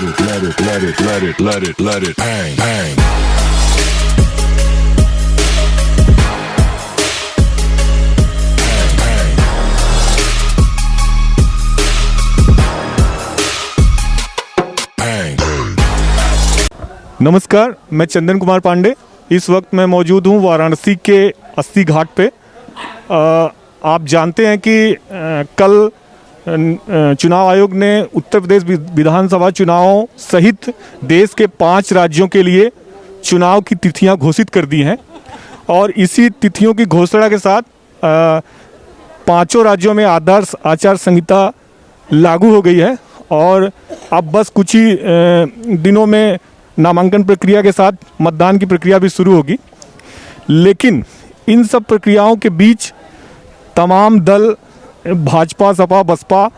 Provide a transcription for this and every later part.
let it bang, bang. नमस्कार, मैं चंदन कुमार पांडे। इस वक्त मैं मौजूद हूँ वाराणसी के अस्सी घाट पे। आप जानते हैं कि कल चुनाव आयोग ने उत्तर प्रदेश विधानसभा चुनावों सहित देश के 5 राज्यों के लिए चुनाव की तिथियां घोषित कर दी हैं और इसी तिथियों की घोषणा के साथ 5 राज्यों में आदर्श आचार संहिता लागू हो गई है और अब बस कुछ ही दिनों में नामांकन प्रक्रिया के साथ मतदान की प्रक्रिया भी शुरू होगी। लेकिन इन सब प्रक्रियाओं के बीच तमाम दल भाजपा, सपा, बसपा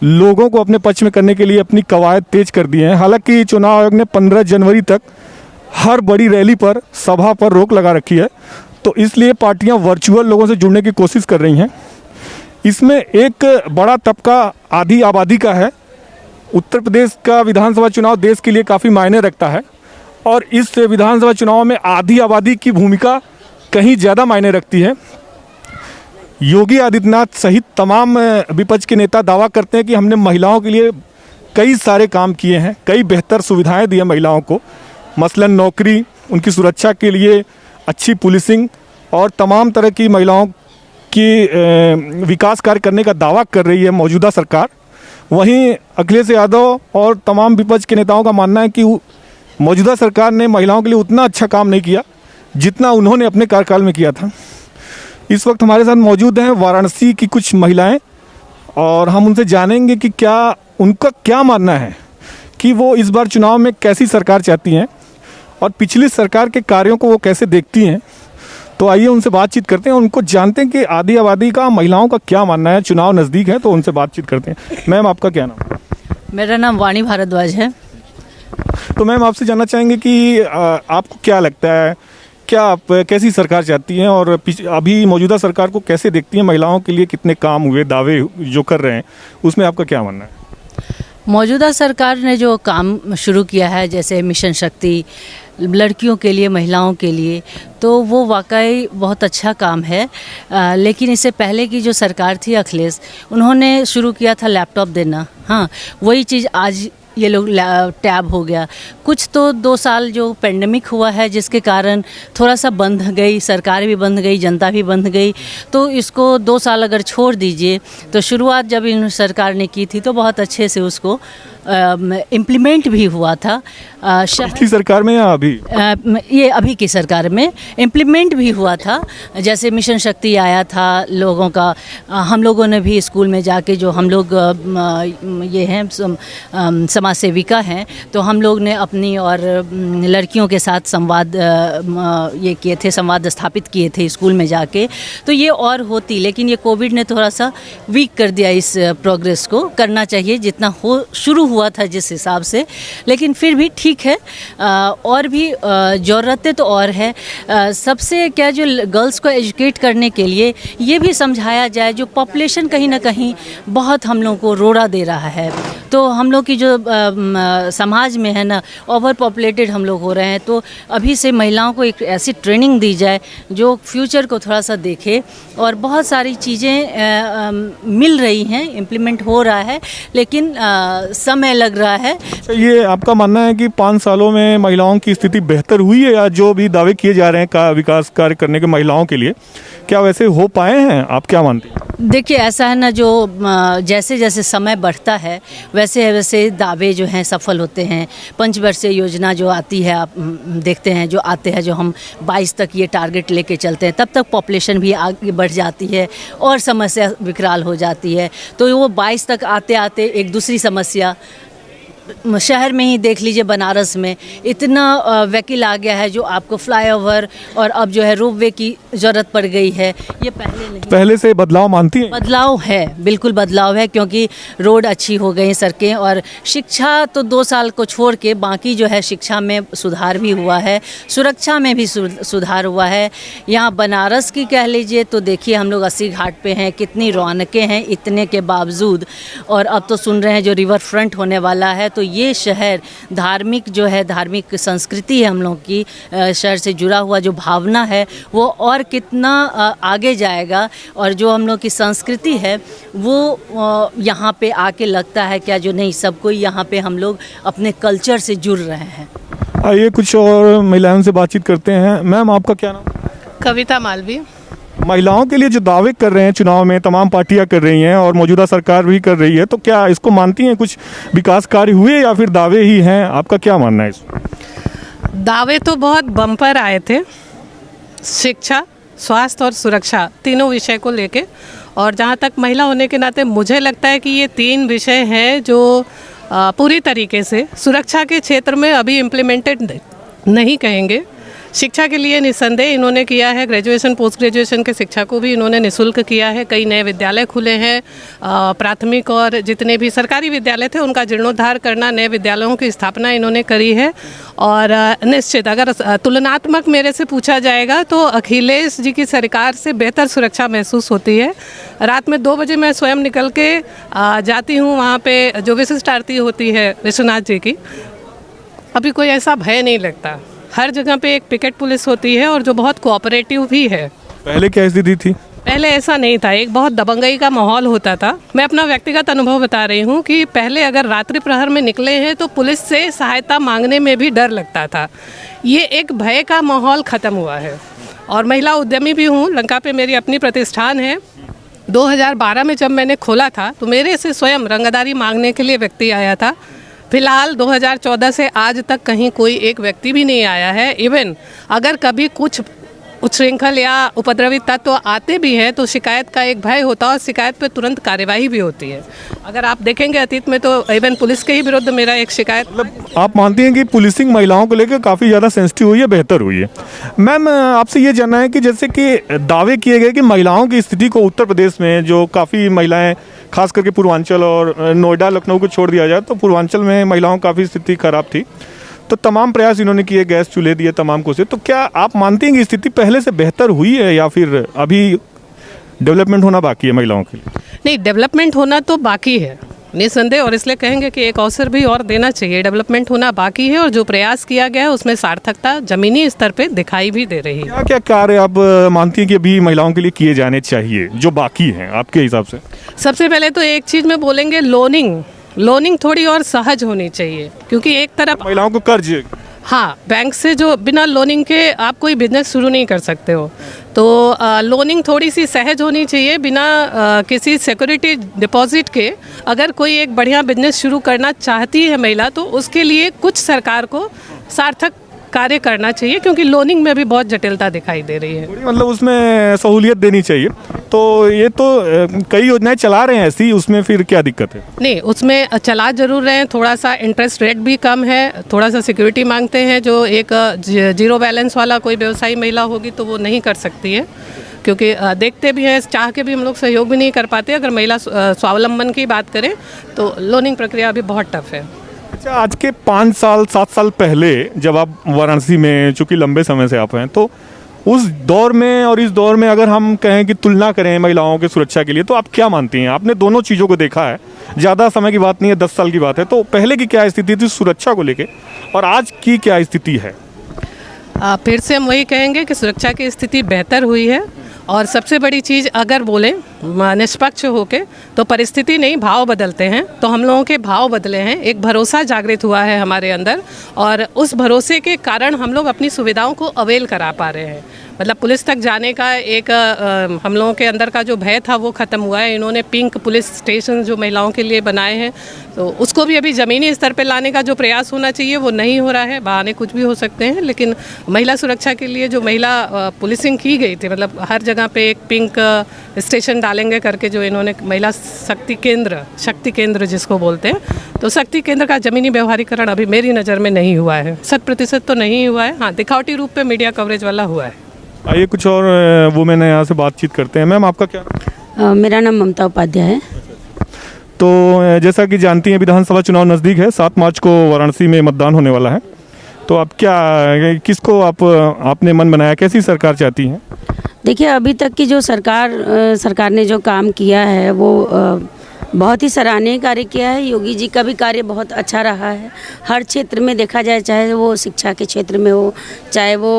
लोगों को अपने पक्ष में करने के लिए अपनी कवायद तेज कर दी हैं। हालांकि चुनाव आयोग ने 15 जनवरी तक हर बड़ी रैली पर, सभा पर रोक लगा रखी है, तो इसलिए पार्टियां वर्चुअल लोगों से जुड़ने की कोशिश कर रही हैं। इसमें एक बड़ा तबका आधी आबादी का है। उत्तर प्रदेश का विधानसभा चुनाव देश के लिए काफ़ी मायने रखता है और इस विधानसभा चुनाव में आधी आबादी की भूमिका कहीं ज़्यादा मायने रखती है। योगी आदित्यनाथ सहित तमाम विपक्ष के नेता दावा करते हैं कि हमने महिलाओं के लिए कई सारे काम किए हैं, कई बेहतर सुविधाएं दी हैं महिलाओं को, मसलन नौकरी, उनकी सुरक्षा के लिए अच्छी पुलिसिंग और तमाम तरह की महिलाओं की विकास कार्य करने का दावा कर रही है मौजूदा सरकार। वहीं अखिलेश यादव और तमाम विपक्ष के नेताओं का मानना है कि मौजूदा सरकार ने महिलाओं के लिए उतना अच्छा काम नहीं किया जितना उन्होंने अपने कार्यकाल में किया था। इस वक्त हमारे साथ मौजूद हैं वाराणसी की कुछ महिलाएं और हम उनसे जानेंगे कि उनका क्या मानना है कि वो इस बार चुनाव में कैसी सरकार चाहती हैं और पिछली सरकार के कार्यों को वो कैसे देखती हैं। तो आइए उनसे बातचीत करते हैं, उनको जानते हैं कि आधी आबादी का, महिलाओं का क्या मानना है। चुनाव नज़दीक है तो उनसे बातचीत करते हैं। मैम, आपका क्या नाम? मेरा नाम वाणी भारद्वाज है। तो मैम, आपसे जानना चाहेंगे कि आपको क्या लगता है, क्या आप कैसी सरकार चाहती हैं और अभी मौजूदा सरकार को कैसे देखती हैं? महिलाओं के लिए कितने काम हुए, दावे जो कर रहे हैं, उसमें आपका क्या मानना है? मौजूदा सरकार ने जो काम शुरू किया है, जैसे मिशन शक्ति, लड़कियों के लिए, महिलाओं के लिए, तो वो वाकई बहुत अच्छा काम है। लेकिन इससे पहले की जो सरकार थी अखिलेश, उन्होंने शुरू किया था लैपटॉप देना। हाँ, वही चीज़ आज ये लोग टैब हो गया। कुछ तो 2 साल जो पेंडेमिक हुआ है जिसके कारण थोड़ा सा बंद गई, सरकार भी बंद गई, जनता भी बंद गई, तो इसको 2 साल अगर छोड़ दीजिए तो शुरुआत जब इन सरकार ने की थी तो बहुत अच्छे से उसको इम्प्लीमेंट भी हुआ था। पिछली सरकार में या अभी? ये अभी की सरकार में इम्प्लीमेंट भी हुआ था। जैसे मिशन शक्ति आया था लोगों का, हम लोगों ने भी स्कूल में जाके, जो हम लोग ये हैं समाज सेविका हैं, तो हम लोग ने अपनी और लड़कियों के साथ संवाद ये किए थे, संवाद स्थापित किए थे स्कूल में जाके। तो ये और होती, लेकिन ये कोविड ने थोड़ा सा वीक कर दिया इस प्रोग्रेस को। करना चाहिए जितना हो, शुरू हुआ था जिस हिसाब से, लेकिन फिर भी ठीक है। और भी ज़रूरतें तो और है। सबसे क्या, जो गर्ल्स को एजुकेट करने के लिए ये भी समझाया जाए, जो पॉपुलेशन कहीं ना कहीं बहुत हम लोगों को रोड़ा दे रहा है। तो हम लोग की जो समाज में है ना, ओवर पॉपुलेटेड हम लोग हो रहे हैं, तो अभी से महिलाओं को एक ऐसी ट्रेनिंग दी जाए जो फ्यूचर को थोड़ा सा देखे। और बहुत सारी चीज़ें मिल रही हैं, इम्प्लीमेंट हो रहा है, लेकिन समय लग रहा है। ये आपका मानना है कि 5 सालों में महिलाओं की स्थिति बेहतर हुई है, या जो भी दावे किए जा रहे हैं का विकास कार्य करने के महिलाओं के लिए, क्या वैसे हो पाए हैं? आप क्या मानते हैं? देखिए, ऐसा है ना, जो जैसे जैसे समय बढ़ता है वैसे वैसे दावे जो हैं सफल होते हैं। पंचवर्षीय योजना जो आती है, आप देखते हैं, जो आते हैं, जो हम 22 तक ये टारगेट लेके चलते हैं, तब तक पॉपुलेशन भी आगे बढ़ जाती है और समस्या विकराल हो जाती है। तो वो 22 तक आते आते एक दूसरी समस्या, शहर में ही देख लीजिए, बनारस में इतना व्हीकल आ गया है जो आपको फ्लाईओवर और अब जो है रोपवे की ज़रूरत पड़ गई है। ये पहले नहीं, पहले से बदलाव मानती है? बदलाव है, बिल्कुल बदलाव है, क्योंकि रोड अच्छी हो गई, सड़कें, और शिक्षा तो 2 साल को छोड़ के बाकी जो है शिक्षा में सुधार भी हुआ है, सुरक्षा में भी सुधार हुआ है। यहाँ बनारस की कह लीजिए तो देखिए, हम लोग 80 घाट पे हैं, कितनी रौनकें हैं इतने के बावजूद। और अब तो सुन रहे हैं जो रिवर फ्रंट होने वाला है, तो ये शहर धार्मिक जो है, धार्मिक संस्कृति है हम लोग की, शहर से जुड़ा हुआ जो भावना है वो और कितना आगे जाएगा। और जो हम लोग की संस्कृति है वो यहाँ पे आके लगता है क्या जो नहीं, सब कोई यहाँ पे हम लोग अपने कल्चर से जुड़ रहे हैं। आइए कुछ और महिलाओं से बातचीत करते हैं। मैम, आपका क्या नाम? कविता मालवी। महिलाओं के लिए जो दावे कर रहे हैं चुनाव में, तमाम पार्टियां कर रही हैं और मौजूदा सरकार भी कर रही है, तो क्या इसको मानती हैं कुछ विकास कार्य हुए या फिर दावे ही हैं? आपका क्या मानना है इसमें? दावे तो बहुत बम्पर आए थे, शिक्षा, स्वास्थ्य और सुरक्षा तीनों विषय को लेके। और जहाँ तक महिला होने के नाते मुझे लगता है कि ये 3 विषय हैं जो पूरी तरीके से सुरक्षा के क्षेत्र में अभी इम्प्लीमेंटेड नहीं कहेंगे। शिक्षा के लिए निस्संदेह इन्होंने किया है, ग्रेजुएशन पोस्ट ग्रेजुएशन के शिक्षा को भी इन्होंने निःशुल्क किया है। कई नए विद्यालय खुले हैं, प्राथमिक और जितने भी सरकारी विद्यालय थे उनका जीर्णोद्धार करना, नए विद्यालयों की स्थापना इन्होंने करी है। और निश्चित अगर तुलनात्मक मेरे से पूछा जाएगा तो अखिलेश जी की सरकार से बेहतर सुरक्षा महसूस होती है। रात में 2 बजे मैं स्वयं निकल के जाती हूँ वहाँ पे जो विशिष्ट आरती होती है विश्वनाथ जी की, अभी कोई ऐसा भय नहीं लगता। हर जगह पे एक पिकेट पुलिस होती है और जो बहुत कोऑपरेटिव भी है। पहले क्या स्थिति थी? पहले ऐसा नहीं था, एक बहुत दबंगई का माहौल होता था। मैं अपना व्यक्तिगत अनुभव बता रही हूँ कि पहले अगर रात्रि प्रहर में निकले हैं तो पुलिस से सहायता मांगने में भी डर लगता था। ये एक भय का माहौल ख़त्म हुआ है। और महिला उद्यमी भी हूँ, लंका पे मेरी अपनी प्रतिष्ठान है। 2012 में जब मैंने खोला था तो मेरे से स्वयं रंगदारी मांगने के लिए व्यक्ति आया था। फिलहाल 2014 से आज तक कहीं कोई एक व्यक्ति भी नहीं आया है। इवन अगर कभी कुछ उच्छृंखल या उपद्रवी तत्व आते भी हैं तो शिकायत का एक भय होता है और शिकायत पे तुरंत कार्यवाही भी होती है। अगर आप देखेंगे अतीत में तो इवन पुलिस के ही विरुद्ध मेरा एक शिकायत। मतलब आप मानती हैं कि पुलिसिंग महिलाओं को लेकर काफ़ी ज़्यादा सेंसिटिव हुई है, बेहतर हुई है। मैम, आपसे ये जानना है कि जैसे कि दावे किए गए कि महिलाओं की स्थिति को उत्तर प्रदेश में जो काफ़ी महिलाएं, खास करके पूर्वांचल और नोएडा लखनऊ को छोड़ दिया जाए तो पूर्वांचल में महिलाओं की काफ़ी स्थिति खराब थी, तो तमाम प्रयास इन्होंने किए, गैस चूल्हे दिए, तमाम कोशिश। तो क्या आप मानती हैं कि स्थिति पहले से बेहतर हुई है या फिर अभी डेवलपमेंट होना बाकी है महिलाओं के लिए? नहीं, डेवलपमेंट होना तो बाकी है निस्संदेह, और इसलिए कहेंगे कि एक अवसर भी और देना चाहिए। डेवलपमेंट होना बाकी है और जो प्रयास किया गया है उसमें सार्थकता ज़मीनी स्तर पे दिखाई भी दे रही है। क्या क्या कार्य आप मानती हैं कि अभी महिलाओं के लिए किए जाने चाहिए जो बाकी हैं आपके हिसाब से? सबसे पहले तो एक चीज़ में बोलेंगे, लोनिंग थोड़ी और सहज होनी चाहिए। क्योंकि एक तरफ महिलाओं को कर्ज, हाँ, बैंक से जो बिना लोनिंग के आप कोई बिजनेस शुरू नहीं कर सकते हो, तो लोनिंग थोड़ी सी सहज होनी चाहिए। बिना किसी सिक्योरिटी डिपॉजिट के अगर कोई एक बढ़िया बिजनेस शुरू करना चाहती है महिला तो उसके लिए कुछ सरकार को सार्थक कार्य करना चाहिए, क्योंकि लोनिंग में भी बहुत जटिलता दिखाई दे रही है। मतलब उसमें सहूलियत देनी चाहिए। तो ये तो कई योजनाएं चला रहे हैं ऐसी, उसमें फिर क्या दिक्कत है? नहीं, उसमें चला जरूर रहे हैं, थोड़ा सा इंटरेस्ट रेट भी कम है, थोड़ा सा सिक्योरिटी मांगते हैं। जो एक जीरो बैलेंस वाला कोई व्यवसायी महिला होगी तो वो नहीं कर सकती है, क्योंकि देखते भी हैं, चाह के भी हम लोग सहयोग भी नहीं कर पाते। अगर महिला स्वावलंबन की बात करें तो लोनिंग प्रक्रिया अभी बहुत टफ है। अच्छा, आज के 5 साल 7 साल पहले जब आप वाराणसी में, चूँकि लंबे समय से आप हैं, तो उस दौर में और इस दौर में अगर हम कहें कि तुलना करें महिलाओं की सुरक्षा के लिए, तो आप क्या मानती हैं? आपने दोनों चीज़ों को देखा है, ज़्यादा समय की बात नहीं है, 10 साल की बात है। तो पहले की क्या स्थिति थी सुरक्षा को लेके और आज की क्या स्थिति है? फिर से हम वही कहेंगे कि सुरक्षा की स्थिति बेहतर हुई है। और सबसे बड़ी चीज़ अगर बोलें निष्पक्ष होके, तो परिस्थिति नहीं, भाव बदलते हैं। तो हम लोगों के भाव बदले हैं, एक भरोसा जागृत हुआ है हमारे अंदर, और उस भरोसे के कारण हम लोग अपनी सुविधाओं को अवेल करा पा रहे हैं। मतलब पुलिस तक जाने का एक हम लोगों के अंदर का जो भय था वो ख़त्म हुआ है। इन्होंने पिंक पुलिस स्टेशन जो महिलाओं के लिए बनाए हैं, तो उसको भी अभी ज़मीनी स्तर पे लाने का जो प्रयास होना चाहिए वो नहीं हो रहा है। बहाने कुछ भी हो सकते हैं, लेकिन महिला सुरक्षा के लिए जो महिला पुलिसिंग की गई थी, मतलब हर जगह पे एक पिंक स्टेशन डालेंगे करके जो इन्होंने महिला शक्ति केंद्र जिसको बोलते हैं, तो शक्ति केंद्र का ज़मीनी व्यवहारीकरण अभी मेरी नज़र में नहीं हुआ है। 100% तो नहीं हुआ है, हाँ, दिखावटी रूप पे मीडिया कवरेज वाला हुआ है। आइए कुछ और वुमेन यहाँ से बातचीत करते हैं। मैम, आपका क्या? मेरा नाम ममता उपाध्याय है। तो जैसा कि जानती हैं, विधानसभा चुनाव नज़दीक है, 7 मार्च को वाराणसी में मतदान होने वाला है। तो अब क्या, किसको आपने मन बनाया, कैसी सरकार चाहती हैं? देखिए, अभी तक की जो सरकार ने जो काम किया है वो बहुत ही सराहनीय कार्य किया है। योगी जी का भी कार्य बहुत अच्छा रहा है। हर क्षेत्र में देखा जाए, चाहे वो शिक्षा के क्षेत्र में हो, चाहे वो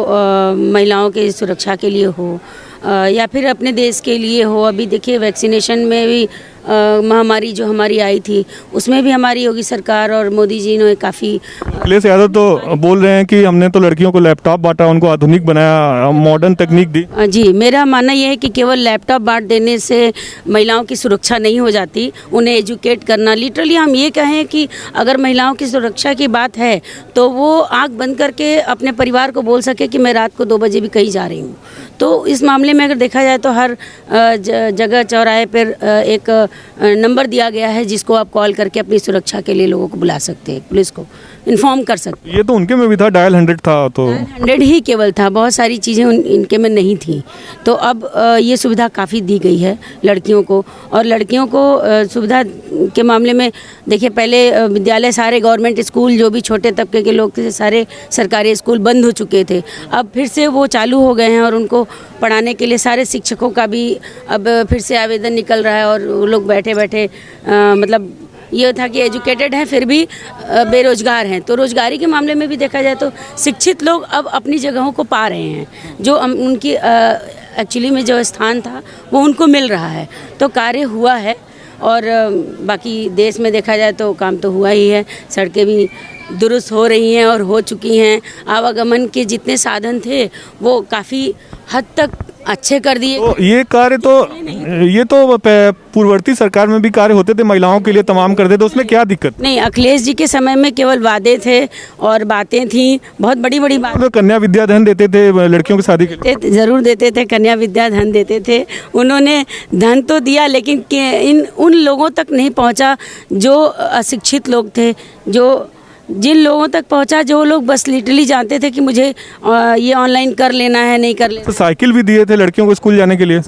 महिलाओं की सुरक्षा के लिए हो, या फिर अपने देश के लिए हो। अभी देखिए वैक्सीनेशन में भी महामारी जो हमारी आई थी, उसमें भी हमारी योगी सरकार और मोदी जी ने काफ़ी। अखिलेश यादव तो बोल रहे हैं कि हमने तो लड़कियों को लैपटॉप बांटा, उनको आधुनिक बनाया, मॉडर्न तकनीक दी। जी, मेरा मानना यह है कि केवल लैपटॉप बांट देने से महिलाओं की सुरक्षा नहीं हो जाती। उन्हें एजुकेट करना, लिटरली हम ये कहें कि अगर महिलाओं की सुरक्षा की बात है तो वो आँख बंद करके अपने परिवार को बोल सके कि मैं रात को 2 बजे भी कहीं जा रही हूँ। तो इस मामले में अगर देखा जाए तो हर जगह चौराहे पर एक नंबर दिया गया है जिसको आप कॉल करके अपनी सुरक्षा के लिए लोगों को बुला सकते हैं, पुलिस को इन्फॉर्म कर सकते हैं। ये तो उनके में भी था, डायल 100 था, तो 100 ही केवल था, बहुत सारी चीज़ें इनके में नहीं थी। तो अब ये सुविधा काफ़ी दी गई है लड़कियों को। और लड़कियों को सुविधा के मामले में देखिए, पहले विद्यालय सारे गवर्नमेंट स्कूल जो भी छोटे तबके के लोग थे, सारे सरकारी स्कूल बंद हो चुके थे। अब फिर से वो चालू हो गए हैं और उनको पढ़ाने के लिए सारे शिक्षकों का भी अब फिर से आवेदन निकल रहा है। और वो लोग बैठे बैठे मतलब ये था कि एजुकेटेड हैं फिर भी बेरोजगार हैं। तो रोजगारी के मामले में भी देखा जाए तो शिक्षित लोग अब अपनी जगहों को पा रहे हैं, जो उनकी एक्चुअली में जो स्थान था वो उनको मिल रहा है। तो कार्य हुआ है। और बाकी देश में देखा जाए तो काम तो हुआ ही है। सड़कें भी दुरुस्त हो रही हैं और हो चुकी हैं। आवागमन के जितने साधन थे वो काफ़ी हद तक अच्छे कर दिए। तो ये तो पूर्ववर्ती सरकार में भी कार्य होते थे, महिलाओं के लिए तमाम कर देते, उसमें क्या दिक्कत? नहीं, अखिलेश जी के समय में केवल वादे थे और बातें थी, बहुत बड़ी बड़ी बात। तो कन्या विद्याधन देते थे लड़कियों की शादी के लिए? ज़रूर देते थे, कन्या विद्याधन देते थे। उन्होंने धन तो दिया लेकिन उन लोगों तक नहीं पहुंचा जो अशिक्षित लोग थे, जो जिन लोगों तक पहुंचा जो लोग बस लिटरली जानते थे कि मुझे ये ऑनलाइन कर लेना है, नहीं कर लेना। तो साइकिल भी दिए थे लड़कियों को स्कूल जाने के लिए?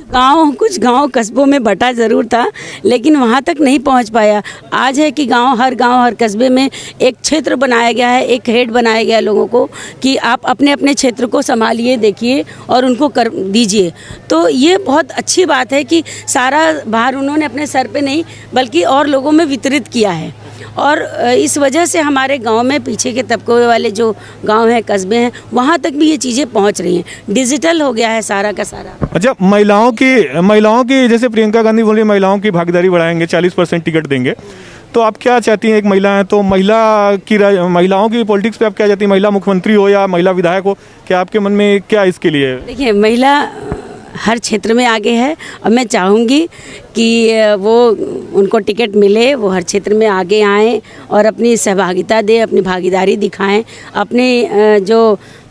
कुछ गांव कस्बों में बटा ज़रूर था लेकिन वहां तक नहीं पहुंच पाया। आज है कि गांव हर कस्बे में एक क्षेत्र बनाया गया है, एक हेड बनाया गया है लोगों को कि आप अपने अपने क्षेत्र को संभालिए, देखिए और उनको कर दीजिए। तो ये बहुत अच्छी बात है कि सारा भार उन्होंने अपने सर पे नहीं बल्कि और लोगों में वितरित किया है। और इस वजह से हमारे गांव में पीछे के तबकों वाले जो गांव हैं, कस्बे हैं, वहां तक भी ये चीज़ें पहुंच रही हैं। डिजिटल हो गया है सारा का सारा। अच्छा, महिलाओं की जैसे प्रियंका गांधी बोल रही है महिलाओं की भागीदारी बढ़ाएंगे, 40% टिकट देंगे, तो आप क्या चाहती हैं? एक महिला है तो महिलाओं की पॉलिटिक्स पे आप क्या चाहती हैं? महिला मुख्यमंत्री हो या महिला विधायक हो, क्या आपके मन में क्या इसके लिए? देखिए, महिला हर क्षेत्र में आगे है और मैं चाहूँगी कि वो उनको टिकट मिले, वो हर क्षेत्र में आगे आएँ और अपनी सहभागिता दें, अपनी भागीदारी दिखाएं, अपने जो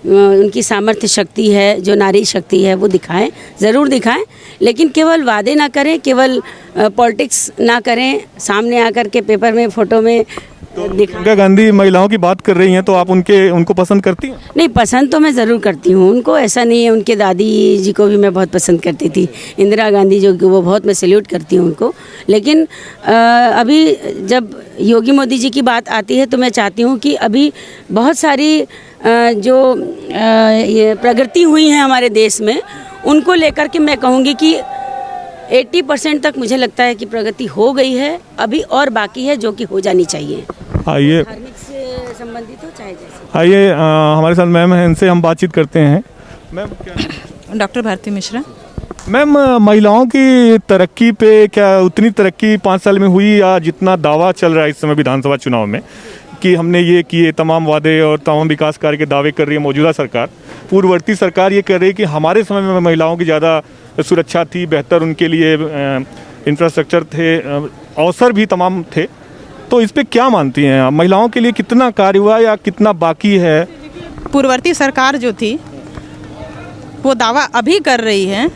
उनकी सामर्थ्य शक्ति है, जो नारी शक्ति है वो दिखाएं, ज़रूर दिखाएं। लेकिन केवल वादे ना करें, केवल पॉलिटिक्स ना करें, सामने आकर के पेपर में फ़ोटो में प्रियंका गांधी महिलाओं की बात कर रही हैं तो आप उनको पसंद करती हैं? नहीं, पसंद तो मैं ज़रूर करती हूँ उनको, ऐसा नहीं है। उनके दादी जी को भी मैं बहुत पसंद करती थी, इंदिरा गांधी जो कि वो बहुत मैं सैल्यूट करती हूँ उनको। लेकिन अभी जब योगी मोदी जी की बात आती है तो मैं चाहती हूँ कि अभी बहुत सारी जो ये प्रगति हुई है हमारे देश में, उनको लेकर के मैं कहूँगी कि 80% तक मुझे लगता है कि प्रगति हो गई है, अभी और बाकी है जो कि हो जानी चाहिए। आइए, धार्मिक से संबंधित हो चाहे जैसे। आइए, हमारे साथ मैम हैं, इनसे हम बातचीत करते हैं। मैम, क्या? डॉक्टर भारती मिश्रा। मैम, महिलाओं की तरक्की पे क्या उतनी तरक्की 5 साल में हुई या जितना दावा चल रहा है इस समय विधानसभा चुनाव में कि हमने ये किए, तमाम वादे और तमाम विकास कार्य के दावे कर रही है मौजूदा सरकार? पूर्ववर्ती सरकार ये कर रही है कि हमारे समय में महिलाओं की ज़्यादा सुरक्षा थी, बेहतर उनके लिए इंफ्रास्ट्रक्चर थे, अवसर भी तमाम थे। तो इस पे क्या मानती हैं आप? महिलाओं के लिए कितना कार्य हुआ या कितना बाकी है? पूर्ववर्ती सरकार जो थी वो दावा अभी कर रही है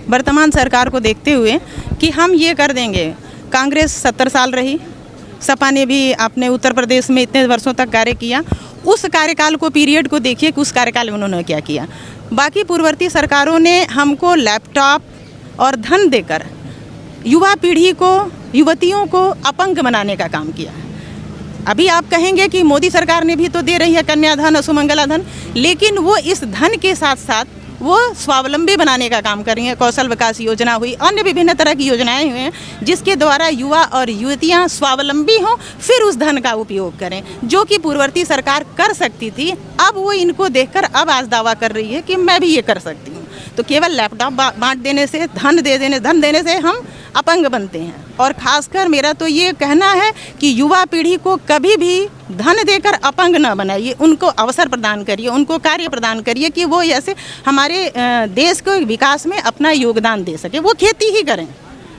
वर्तमान सरकार को देखते हुए कि हम ये कर देंगे। कांग्रेस 70 साल रही, सपा ने भी अपने उत्तर प्रदेश में इतने वर्षों तक कार्य किया। उस कार्यकाल को, पीरियड को देखिए कि उस कार्यकाल में उन्होंने क्या किया। बाकी पूर्ववर्ती सरकारों ने हमको लैपटॉप और धन देकर युवा पीढ़ी को, युवतियों को अपंग बनाने का काम किया। अभी आप कहेंगे कि मोदी सरकार ने भी तो दे रही है कन्याधन और सुमंगला धन, लेकिन वो इस धन के साथ साथ वो स्वावलंबी बनाने का काम कर रही हैं। कौशल विकास योजना हुई, अन्य विभिन्न तरह की योजनाएं हुई हैं जिसके द्वारा युवा और युवतियां स्वावलंबी हों, फिर उस धन का उपयोग करें, जो कि पूर्ववर्ती सरकार कर सकती थी। अब वो इनको देखकर अब आज दावा कर रही है कि मैं भी ये कर सकती हूँ। तो केवल लैपटॉप बांट देने से, धन देने से हम अपंग बनते हैं। और खासकर मेरा तो ये कहना है कि युवा पीढ़ी को कभी भी धन देकर अपंग न बनाइए, उनको अवसर प्रदान करिए, उनको कार्य प्रदान करिए कि वो ऐसे हमारे देश के विकास में अपना योगदान दे सके। वो खेती ही करें।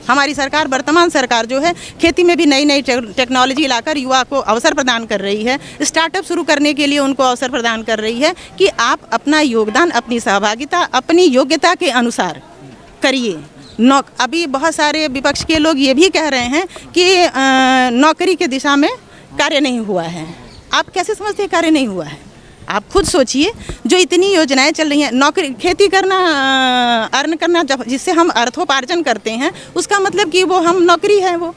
हमारी सरकार, वर्तमान सरकार जो है, खेती में भी नई नई टेक्नोलॉजी लाकर युवा को अवसर प्रदान कर रही है। स्टार्टअप शुरू करने के लिए उनको अवसर प्रदान कर रही है कि आप अपना योगदान, अपनी सहभागिता अपनी योग्यता के अनुसार करिए। अभी बहुत सारे विपक्ष के लोग ये भी कह रहे हैं कि नौकरी के दिशा में कार्य नहीं हुआ है। आप कैसे समझते हैं कार्य नहीं हुआ है? आप खुद सोचिए, जो इतनी योजनाएं चल रही हैं, नौकरी, खेती करना, अर्न करना, जब जिससे हम अर्थोपार्जन करते हैं, उसका मतलब कि वो हम नौकरी है। वो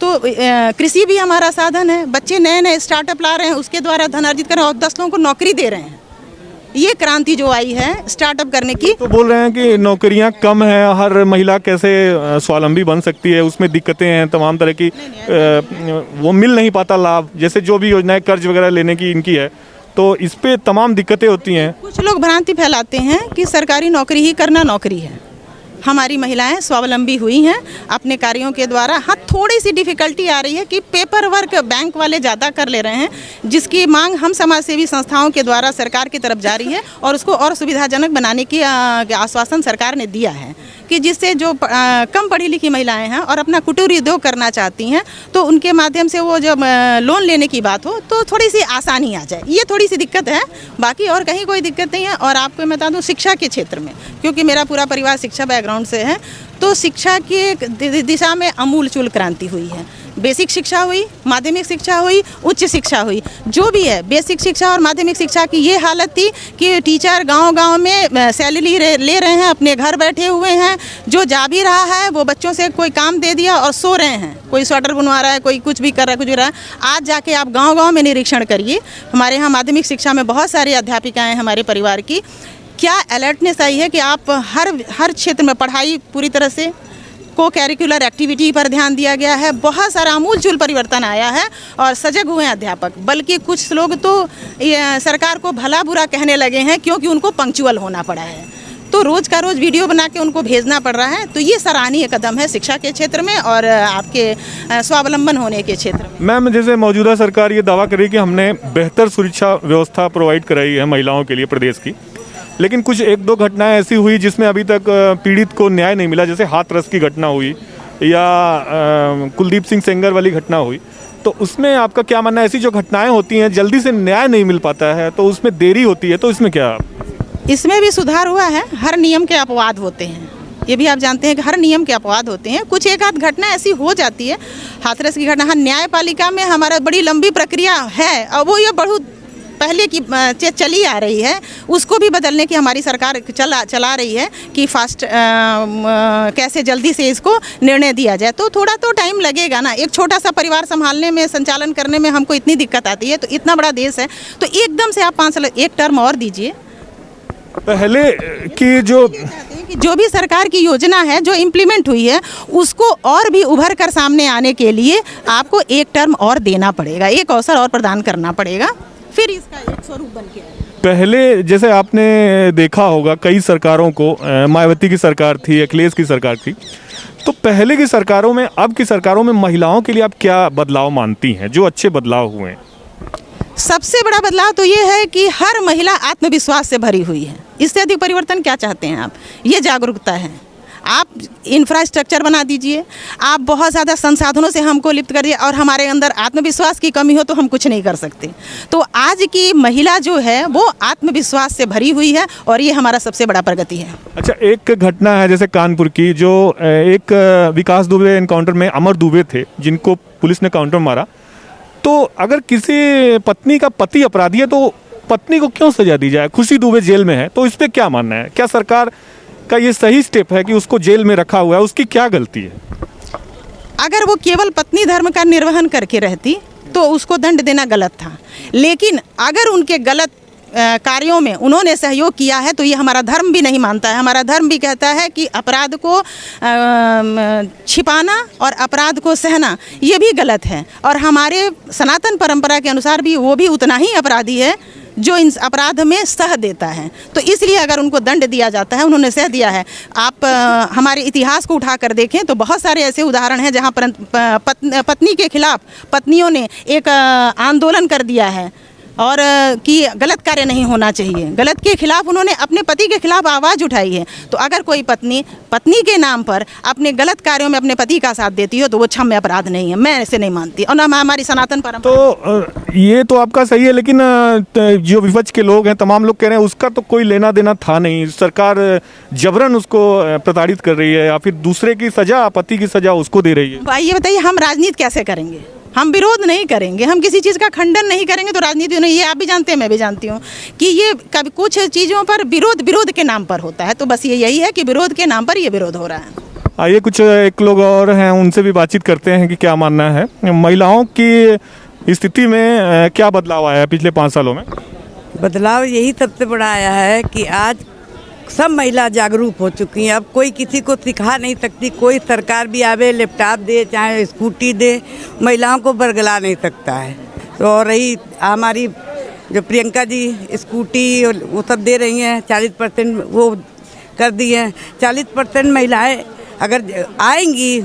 तो कृषि भी हमारा साधन है। बच्चे नए नए स्टार्टअप ला रहे हैं, उसके द्वारा धन अर्जित कर रहे हैं और 10 लोगों को नौकरी दे रहे हैं। ये क्रांति जो आई है स्टार्टअप करने की। तो बोल रहे हैं कि नौकरियां कम है, हर महिला कैसे स्वावलंबी बन सकती है, उसमें दिक्कतें हैं, तमाम तरह की वो मिल नहीं पाता लाभ, जैसे जो भी योजनाएं कर्ज वगैरह लेने की इनकी है, तो इस पे तमाम दिक्कतें होती हैं। कुछ लोग भ्रांति फैलाते हैं कि सरकारी नौकरी ही करना नौकरी है। हमारी महिलाएं स्वावलंबी हुई हैं अपने कार्यों के द्वारा। हाँ, थोड़ी सी डिफ़िकल्टी आ रही है कि पेपर वर्क बैंक वाले ज़्यादा कर ले रहे हैं, जिसकी मांग हम समाजसेवी संस्थाओं के द्वारा सरकार की तरफ जारी है और उसको और सुविधाजनक बनाने की आश्वासन सरकार ने दिया है कि जिससे जो कम पढ़ी लिखी महिलाएं हैं और अपना कुटीर उद्योग करना चाहती हैं, तो उनके माध्यम से वो जब लोन लेने की बात हो तो थोड़ी सी आसानी आ जाए। ये थोड़ी सी दिक्कत है, बाकी और कहीं कोई दिक्कत नहीं है। और आपको मैं बता दूं, शिक्षा के क्षेत्र में, क्योंकि मेरा पूरा परिवार शिक्षा बैकग्राउंड से है, तो शिक्षा की दिशा में आमूलचूल क्रांति हुई है। बेसिक शिक्षा हुई, माध्यमिक शिक्षा हुई, उच्च शिक्षा हुई, जो भी है। बेसिक शिक्षा और माध्यमिक शिक्षा की ये हालत थी कि टीचर गांव-गांव में सैलरी ले रहे हैं, अपने घर बैठे हुए हैं। जो जा भी रहा है वो बच्चों से कोई काम दे दिया और सो रहे हैं। कोई स्वेटर बुनवा रहा है, कोई कुछ भी कर रहा है, कुछ भी रहा है। आज जाके आप गाँव-गाँव में निरीक्षण करिए। हमारे यहाँ माध्यमिक शिक्षा में बहुत सारी अध्यापिकाएँ हैं हमारे परिवार की। क्या अलर्टनेस आई है कि आप हर क्षेत्र में पढ़ाई पूरी तरह से को कैरिकुलर एक्टिविटी पर ध्यान दिया गया है। बहुत सारा आमूलचूल परिवर्तन आया है और सजग हुए हैं अध्यापक। बल्कि कुछ लोग तो सरकार को भला बुरा कहने लगे हैं क्योंकि उनको पंक्चुअल होना पड़ा है, तो रोज़ का रोज़ वीडियो बना के उनको भेजना पड़ रहा है। तो ये सराहनीय कदम है शिक्षा के क्षेत्र में और आपके स्वावलंबन होने के क्षेत्र में। मैम, जैसे मौजूदा सरकार ये दावा करी कि हमने बेहतर सुरक्षा व्यवस्था प्रोवाइड कराई है महिलाओं के लिए प्रदेश की, लेकिन कुछ 1-2 घटनाएं ऐसी हुई जिसमें अभी तक पीड़ित को न्याय नहीं मिला, जैसे हाथरस की घटना हुई या कुलदीप सिंह सेंगर वाली घटना हुई। तो उसमें आपका क्या मानना है? ऐसी जो घटनाएं होती हैं जल्दी से न्याय नहीं मिल पाता है, तो उसमें देरी होती है, तो इसमें क्या? इसमें भी सुधार हुआ है। हर नियम के अपवाद होते हैं, ये भी आप जानते हैं कि हर नियम के अपवाद होते हैं। कुछ एक आध घटना ऐसी हो जाती है। हाथरस की घटना, हाँ, न्यायपालिका में हमारा बड़ी लंबी प्रक्रिया है और वो ये बहुत पहले की चली आ रही है, उसको भी बदलने की हमारी सरकार चला रही है कि फास्ट कैसे जल्दी से इसको निर्णय दिया जाए। तो थोड़ा तो टाइम लगेगा ना। एक छोटा सा परिवार संभालने में, संचालन करने में हमको इतनी दिक्कत आती है, तो इतना बड़ा देश है, तो एकदम से आप 5 साल, एक टर्म और दीजिए। पहले की जो भी सरकार की योजना है जो इम्प्लीमेंट हुई है, उसको और भी उभर कर सामने आने के लिए आपको एक टर्म और देना पड़ेगा, एक अवसर और प्रदान करना पड़ेगा, फिर इसका एक स्वरूप बन के आएगा। पहले जैसे आपने देखा होगा कई सरकारों को, मायावती की सरकार थी, अखिलेश की सरकार थी, तो पहले की सरकारों में, अब की सरकारों में महिलाओं के लिए आप क्या बदलाव मानती हैं, जो अच्छे बदलाव हुए हैं? सबसे बड़ा बदलाव तो ये है कि हर महिला आत्मविश्वास से भरी हुई है। इससे अधिक परिवर्तन क्या चाहते हैं आप? ये जागरूकता है। आप इंफ्रास्ट्रक्चर बना दीजिए, आप बहुत ज़्यादा संसाधनों से हमको लिप्त करिए और हमारे अंदर आत्मविश्वास की कमी हो तो हम कुछ नहीं कर सकते। तो आज की महिला जो है वो आत्मविश्वास से भरी हुई है और ये हमारा सबसे बड़ा प्रगति है। अच्छा, एक घटना है जैसे कानपुर की, जो एक विकास दुबे एनकाउंटर में अमर दुबे थे जिनको पुलिस ने काउंटर मारा। तो अगर किसी पत्नी का पति अपराधी है तो पत्नी को क्यों सजा दी जाए? खुशी दुबे जेल में है, तो इस पर क्या मानना है? क्या सरकार का ये सही स्टेप है कि उसको जेल में रखा हुआ है? उसकी क्या गलती है? अगर वो केवल पत्नी धर्म का निर्वहन करके रहती तो उसको दंड देना गलत था, लेकिन अगर उनके गलत कार्यों में उन्होंने सहयोग किया है तो ये हमारा धर्म भी नहीं मानता है। हमारा धर्म भी कहता है कि अपराध को छिपाना और अपराध को सहना ये भी गलत है, और हमारे सनातन परंपरा के अनुसार भी वो भी उतना ही अपराधी है जो इन अपराध में सह देता है। तो इसलिए अगर उनको दंड दिया जाता है, उन्होंने सह दिया है। आप हमारे इतिहास को उठा कर देखें तो बहुत सारे ऐसे उदाहरण हैं जहां पत्नी के खिलाफ पत्नियों ने एक आंदोलन कर दिया है और कि गलत कार्य नहीं होना चाहिए, गलत के खिलाफ उन्होंने अपने पति के खिलाफ आवाज़ उठाई है। तो अगर कोई पत्नी के नाम पर अपने गलत कार्यों में अपने पति का साथ देती हो तो वो क्षम्य अपराध नहीं है, मैं ऐसे नहीं मानती। और ना हमारी सनातन परंपरा। तो ये तो आपका सही है, लेकिन जो विपक्ष के लोग हैं, तमाम लोग कह रहे हैं उसका तो कोई लेना देना था नहीं, सरकार जबरन उसको प्रताड़ित कर रही है या फिर दूसरे की सजा, पति की सजा उसको दे रही है। भाई ये बताइए, हम राजनीति कैसे करेंगे? हम विरोध नहीं करेंगे, हम किसी चीज़ का खंडन नहीं करेंगे तो राजनीति नहीं। ये आप भी जानते हैं, मैं भी जानती हूँ कि ये कभी कुछ चीज़ों पर विरोध के नाम पर होता है। तो बस ये यही है कि विरोध के नाम पर ये विरोध हो रहा है। आइए कुछ एक लोग और हैं, उनसे भी बातचीत करते हैं कि क्या मानना है। महिलाओं की स्थिति में क्या बदलाव आया है पिछले 5 सालों में? बदलाव यही सबसे बड़ा आया है कि आज सब महिला जागरूक हो चुकी हैं। अब कोई किसी को सिखा नहीं सकती, कोई सरकार भी आवे लैपटॉप दे चाहे स्कूटी दे, महिलाओं को बरगला नहीं सकता है। तो और रही हमारी जो प्रियंका जी स्कूटी और वो सब दे रही हैं, 40% वो कर दी हैं। 40% महिलाएं अगर आएंगी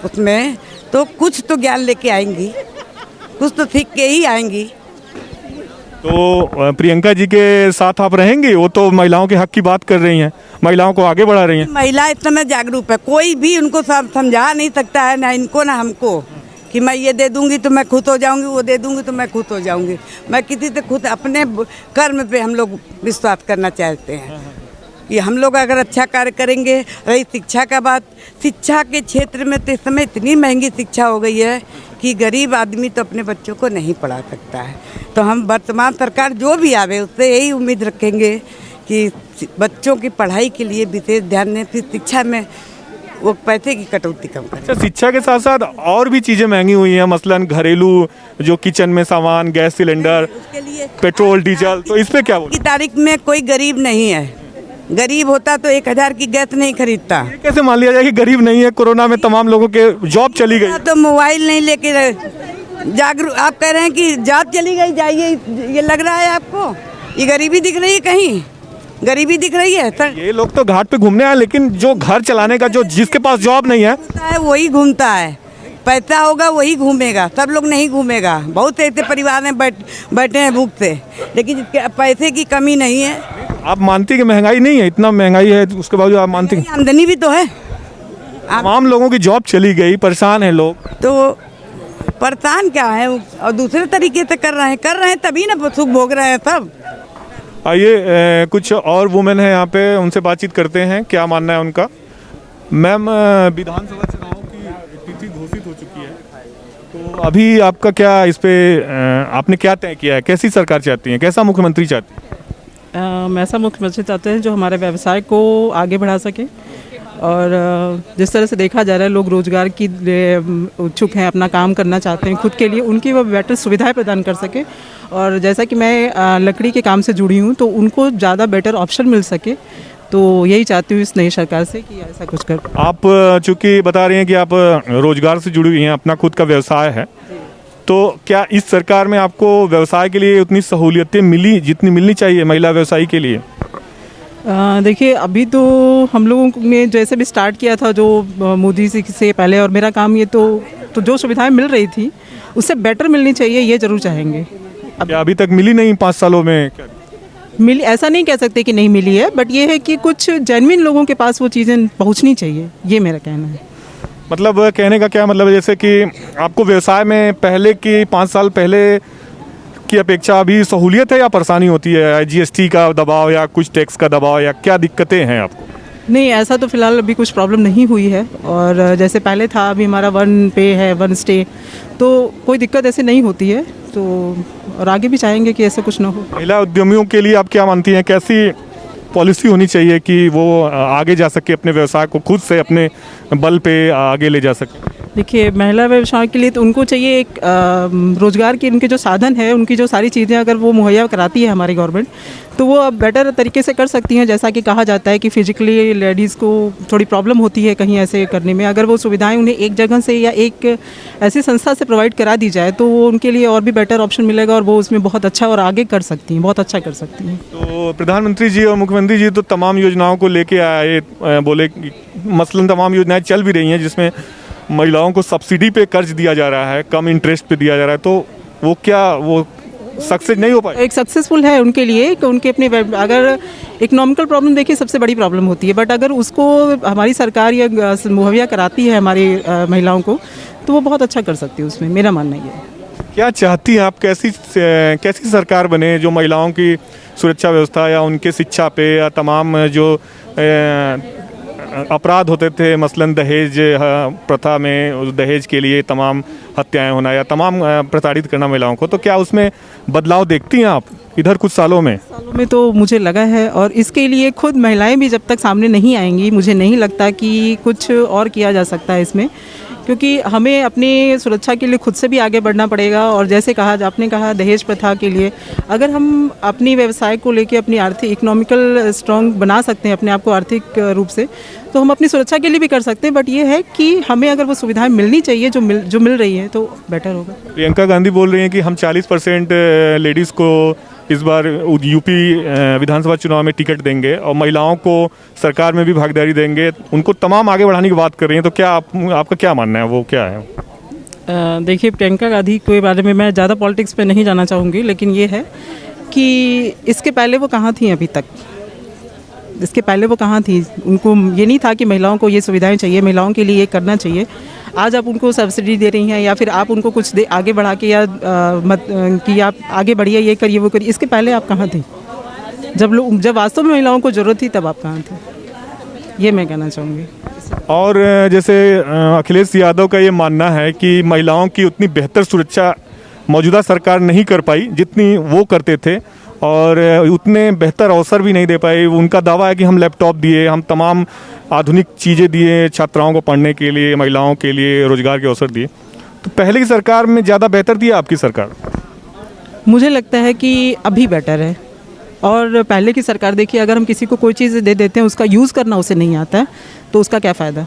उसमें तो कुछ तो ज्ञान लेके आएंगी, कुछ तो सीख के ही आएंगी। तो प्रियंका जी के साथ आप रहेंगी? वो तो महिलाओं के हक की बात कर रही हैं, महिलाओं को आगे बढ़ा रही हैं। महिला इस समय जागरूक है, कोई भी उनको समझा नहीं सकता है, ना इनको ना हमको, कि मैं ये दे दूंगी तो मैं खुश हो जाऊंगी, वो दे दूंगी तो मैं खुश हो जाऊंगी। मैं किसी से खुद अपने कर्म पे हम लोग विश्वास करना चाहते हैं कि हम लोग अगर अच्छा कार्य करेंगे। रही शिक्षा का बात, शिक्षा के क्षेत्र में तो इस समय इतनी महंगी शिक्षा हो गई है कि गरीब आदमी तो अपने बच्चों को नहीं पढ़ा सकता है। तो हम वर्तमान सरकार जो भी आवे उससे यही उम्मीद रखेंगे कि बच्चों की पढ़ाई के लिए विशेष ध्यान दें, फिर शिक्षा में वो पैसे की कटौती कम करें। अच्छा, शिक्षा के साथ साथ और भी चीज़ें महंगी हुई हैं, मसलन घरेलू जो किचन में सामान, गैस सिलेंडर, पेट्रोल, डीजल, तो इस पे क्या बोल? की तारीख में कोई गरीब नहीं है। गरीब होता तो 1000 की गैस नहीं खरीदता। कैसे मान लिया जाए कि गरीब नहीं है? कोरोना में तमाम लोगों के जॉब चली गई। तो मोबाइल नहीं लेके जागरूक, आप कह रहे हैं कि जॉब चली गई, जाइए, ये लग रहा है आपको? ये गरीबी दिख रही है? कहीं गरीबी दिख रही है? सर ये लोग तो घाट पे घूमने आए, लेकिन जो घर चलाने का, जो जिसके पास जॉब नहीं है वही घूमता है, पैसा होगा वही घूमेगा, सब लोग नहीं घूमेगा। बहुत ऐसे परिवार में बैठे हैं भूख से, लेकिन जिसके पैसे की कमी नहीं है। आप मानती कि महंगाई नहीं है? इतना महंगाई है उसके बावजूद आप मानती? आमदनी भी तो है। तमाम लोगों की जॉब चली गई, परेशान है लोग। तो परेशान क्या है, और दूसरे तरीके से कर रहे हैं तभी ना सुख भोग रहे हैं सब। आइए कुछ और वुमेन है यहाँ पे, उनसे बातचीत करते हैं, क्या मानना है उनका। मैम, विधानसभा चुनाव की तिथि घोषित हो चुकी है, तो अभी आपका क्या इस पे आपने क्या तय किया है? कैसी सरकार चाहती है, कैसा मुख्यमंत्री चाहती है? हम ऐसा मुख्यमंत्री चाहते हैं जो हमारे व्यवसाय को आगे बढ़ा सके, और जिस तरह से देखा जा रहा है लोग रोजगार की इच्छुक हैं, अपना काम करना चाहते हैं खुद के लिए, उनकी वो बेटर सुविधाएं प्रदान कर सके। और जैसा कि मैं लकड़ी के काम से जुड़ी हूँ तो उनको ज़्यादा बेटर ऑप्शन मिल सके, तो यही चाहती हूँ इस नई सरकार से कि ऐसा कुछ कर। आप चूँकि बता रही हैं कि आप रोजगार से जुड़ी हुई हैं, अपना खुद का व्यवसाय है, तो क्या इस सरकार में आपको व्यवसाय के लिए उतनी सहूलियतें मिली जितनी मिलनी चाहिए महिला व्यवसायी के लिए? देखिए, अभी तो हम लोगों ने जैसे भी स्टार्ट किया था जो मोदी जी से पहले, और मेरा काम ये तो जो सुविधाएं मिल रही थी उससे बेटर मिलनी चाहिए, ये ज़रूर चाहेंगे। अभी तक मिली नहीं 5 सालों में? मिली, ऐसा नहीं कह सकते कि नहीं मिली है, बट ये है कि कुछ जेन्युइन लोगों के पास वो चीज़ें पहुंचनी चाहिए, ये मेरा कहना है। मतलब कहने का क्या मतलब है, जैसे कि आपको व्यवसाय में पहले की 5 साल पहले की अपेक्षा अभी सहूलियत है या परेशानी होती है? जीएसटी का दबाव या कुछ टैक्स का दबाव, या क्या दिक्कतें हैं आपको? नहीं, ऐसा तो फिलहाल अभी कुछ प्रॉब्लम नहीं हुई है, और जैसे पहले था अभी हमारा 1 पे है 1 स्टे, तो कोई दिक्कत ऐसे नहीं होती है। तो और आगे भी चाहेंगे कि ऐसा कुछ ना हो। महिला उद्यमियों के लिए आप क्या मानती हैं, कैसी पॉलिसी होनी चाहिए कि वो आगे जा सके, अपने व्यवसाय को खुद से अपने बल पे आगे ले जा सके? देखिए, महिला व्यवसाय के लिए तो उनको चाहिए एक रोज़गार के उनके जो साधन है, उनकी जो सारी चीज़ें अगर वो मुहैया कराती है हमारी गवर्नमेंट, तो वो अब बेटर तरीके से कर सकती हैं। जैसा कि कहा जाता है कि फिजिकली लेडीज़ को थोड़ी प्रॉब्लम होती है कहीं ऐसे करने में, अगर वो सुविधाएं उन्हें एक जगह से या एक ऐसी संस्था से प्रोवाइड करा दी जाए तो वो उनके लिए और भी बेटर ऑप्शन मिलेगा और वो उसमें बहुत अच्छा और आगे कर सकती हैं, बहुत अच्छा कर सकती हैं। तो प्रधानमंत्री जी और मुख्यमंत्री जी तो तमाम योजनाओं को लेके आए, बोले कि मसलन तमाम योजनाएं चल भी रही हैं जिसमें महिलाओं को सब्सिडी पे कर्ज दिया जा रहा है, कम इंटरेस्ट पे दिया जा रहा है, तो वो क्या वो सक्सेस नहीं हो पाए? एक सक्सेसफुल है उनके लिए कि उनके अपने अगर इकोनॉमिकल प्रॉब्लम देखिए सबसे बड़ी प्रॉब्लम होती है, बट अगर उसको हमारी सरकार या मुहैया कराती है हमारी महिलाओं को तो वो बहुत अच्छा कर सकती है, उसमें मेरा मानना ये है। क्या चाहती हैं आप, कैसी सरकार बने जो महिलाओं की सुरक्षा व्यवस्था या उनके शिक्षा पे या तमाम जो अपराध होते थे मसलन दहेज प्रथा में, उस दहेज के लिए तमाम हत्याएं होना या तमाम प्रताड़ित करना महिलाओं को, तो क्या उसमें बदलाव देखती हैं आप इधर कुछ सालों में? तो मुझे लगा है, और इसके लिए खुद महिलाएं भी जब तक सामने नहीं आएंगी मुझे नहीं लगता कि कुछ और किया जा सकता है इसमें, क्योंकि हमें अपनी सुरक्षा के लिए खुद से भी आगे बढ़ना पड़ेगा। और जैसे कहा आपने कहा दहेज प्रथा के लिए, अगर हम अपनी व्यवसाय को लेके अपनी आर्थिक इकोनॉमिकल स्ट्रॉन्ग बना सकते हैं अपने आप को आर्थिक रूप से, तो हम अपनी सुरक्षा के लिए भी कर सकते हैं। बट ये है कि हमें अगर वो सुविधाएं मिलनी चाहिए जो मिल रही है तो बेटर होगा। प्रियंका गांधी बोल रही हैं कि हम 40% लेडीज़ को इस बार यूपी विधानसभा चुनाव में टिकट देंगे और महिलाओं को सरकार में भी भागीदारी देंगे, उनको तमाम आगे बढ़ाने की बात कर रही हैं, तो क्या आपका क्या मानना है, वो क्या है? देखिए, प्रियंका गांधी के बारे में मैं ज़्यादा पॉलिटिक्स पे नहीं जाना चाहूँगी, लेकिन ये है कि इसके पहले वो कहाँ थी अभी तक, इसके पहले वो कहाँ थी? उनको ये नहीं था कि महिलाओं को ये सुविधाएं चाहिए, महिलाओं के लिए ये करना चाहिए। आज आप उनको सब्सिडी दे रही हैं या फिर आप उनको कुछ आगे बढ़ा के या कि आप आगे बढ़िए, ये करिए वो करिए, इसके पहले आप कहाँ थी? जब वास्तव में महिलाओं को ज़रूरत थी तब आप कहाँ थे? ये मैं कहना चाहूँगी। और जैसे अखिलेश यादव का ये मानना है कि महिलाओं की उतनी बेहतर सुरक्षा मौजूदा सरकार नहीं कर पाई जितनी वो करते थे और उतने बेहतर अवसर भी नहीं दे पाए। उनका दावा है कि हम लैपटॉप दिए, हम तमाम आधुनिक चीज़ें दिए छात्राओं को पढ़ने के लिए, महिलाओं के लिए रोजगार के अवसर दिए। तो पहले की सरकार में ज़्यादा बेहतर दिया आपकी सरकार? मुझे लगता है कि अभी बेटर है। और पहले की सरकार देखिए, अगर हम किसी को कोई चीज़ दे देते हैं उसका यूज़ करना उसे नहीं आता है तो उसका क्या फ़ायदा?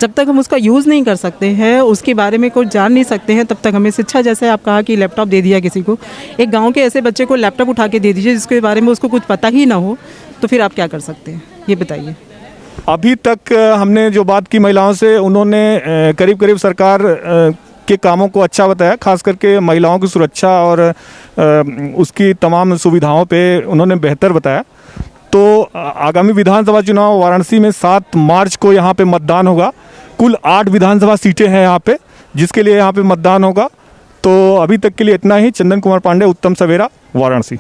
जब तक हम उसका यूज़ नहीं कर सकते हैं, उसके बारे में कुछ जान नहीं सकते हैं, तब तक हमें शिक्षा, जैसे आप कहा कि लैपटॉप दे दिया किसी को, एक गांव के ऐसे बच्चे को लैपटॉप उठा के दे दीजिए जिसके बारे में उसको कुछ पता ही ना हो, तो फिर आप क्या कर सकते हैं, ये बताइए। अभी तक हमने जो बात की महिलाओं से, उन्होंने करीब करीब सरकार के कामों को अच्छा बताया, खास करके महिलाओं की सुरक्षा और उसकी तमाम सुविधाओं पे उन्होंने बेहतर बताया। तो आगामी विधानसभा चुनाव वाराणसी में 7 मार्च को यहाँ पे मतदान होगा। कुल 8 विधानसभा सीटें हैं यहाँ पे, जिसके लिए यहाँ पे मतदान होगा। तो अभी तक के लिए इतना ही। चंदन कुमार पांडे, उत्तम सवेरा, वाराणसी।